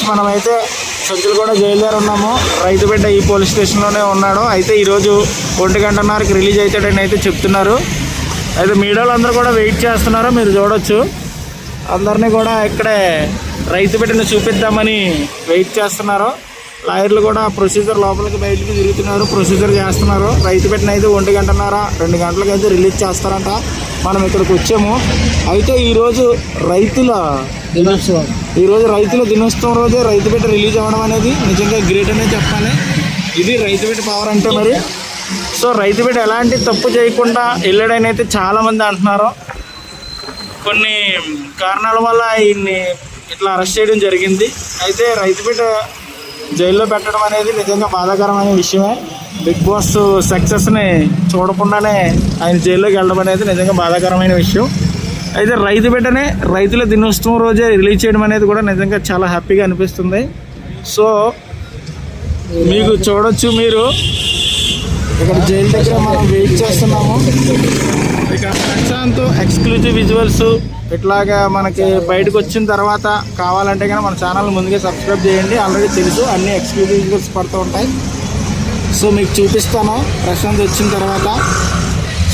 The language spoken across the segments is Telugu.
మనమైతే సంచులగూడ జైలు దగ్గర ఉన్నాము. రైతు బిడ్డ ఈ పోలీస్ స్టేషన్లోనే ఉన్నాడు. అయితే ఈరోజు 1:30కి రిలీజ్ అవుతాడని అయితే చెప్తున్నారు. అయితే మీడియాలో అందరూ కూడా వెయిట్ చేస్తున్నారు. మీరు చూడొచ్చు అందరినీ కూడా ఇక్కడే రైతు బిడ్డను చూపిద్దామని వెయిట్ చేస్తున్నారు. లాయర్లు కూడా ప్రొసీజర్ లోపలికి బయటికి తిరుగుతున్నారు, ప్రొసీజర్ చేస్తున్నారు. రైతు బిడ్డను అయితే 1:30, 2 గంటలకు అయితే రిలీజ్ చేస్తారంట. మనం ఇక్కడికి వచ్చాము. అయితే ఈరోజు రైతుల దినోత్సవం రోజే రైతు బిడ్డ రిలీజ్ అవ్వడం అనేది నిజంగా గ్రేట్ అనే చెప్పాలి. ఇది రైతు బిడ్డ పవర్ అంటే మరి. సో రైతు బిడ్డ ఎలాంటి తప్పు చేయకుండా వెళ్ళాడని అయితే చాలామంది అంటున్నారు. కొన్ని కారణాల వల్ల ఈయన్ని ఇట్లా అరెస్ట్ చేయడం జరిగింది. అయితే రైతు బిడ్డ జైల్లో పెట్టడం అనేది నిజంగా బాధాకరమైన విషయమే. బిగ్ బాస్ సక్సెస్ని చూడకుండానే ఆయన జైల్లోకి వెళ్ళడం అనేది నిజంగా బాధాకరమైన విషయం. అయితే రైతు బిడ్డనే రైతుల దినోత్సవం రోజే రిలీజ్ చేయడం అనేది కూడా నిజంగా చాలా హ్యాపీగా అనిపిస్తుంది. సో మీకు చూడొచ్చు, మీరు ఇక్కడ జైలు దగ్గర మనం వెయిట్ చేస్తున్నాము. ఇక ప్రశాంత్ ఎక్స్క్లూజివ్ విజువల్స్ ఇట్లాగా మనకి బయటకు వచ్చిన తర్వాత కావాలంటే కానీ మన ఛానల్ ముందుగా సబ్స్క్రైబ్ చేయండి. ఆల్రెడీ తెలుసు అన్ని ఎక్స్క్లూజివ్ విజువల్స్ పడుతూ ఉంటాయి. సో మీకు చూపిస్తాను ప్రశాంత్ వచ్చిన తర్వాత.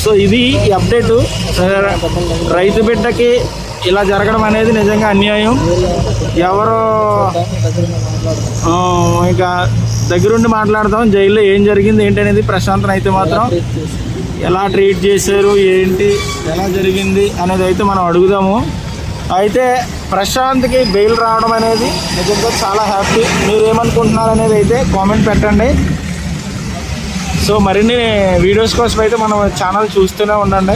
సో ఇది ఈ అప్డేటు. రైతు బిడ్డకి ఇలా జరగడం అనేది నిజంగా అన్యాయం. ఎవరో ఇక దగ్గరుండి మాట్లాడదాం జైల్లో ఏం జరిగింది ఏంటి అనేది. ప్రశాంత్ని అయితే మాత్రం ఎలా ట్రీట్ చేశారు, ఏంటి, ఎలా జరిగింది అనేది అయితే మనం అడుగుదాము. అయితే ప్రశాంత్కి బెయిల్ రావడం అనేది నిజంగా చాలా హ్యాపీ. మీరు ఏమనుకుంటున్నారు అనేది అయితే కామెంట్ పెట్టండి. సో మరిన్ని వీడియోస్ కోసం అయితే మనం ఛానల్ చూస్తూనే ఉండండి.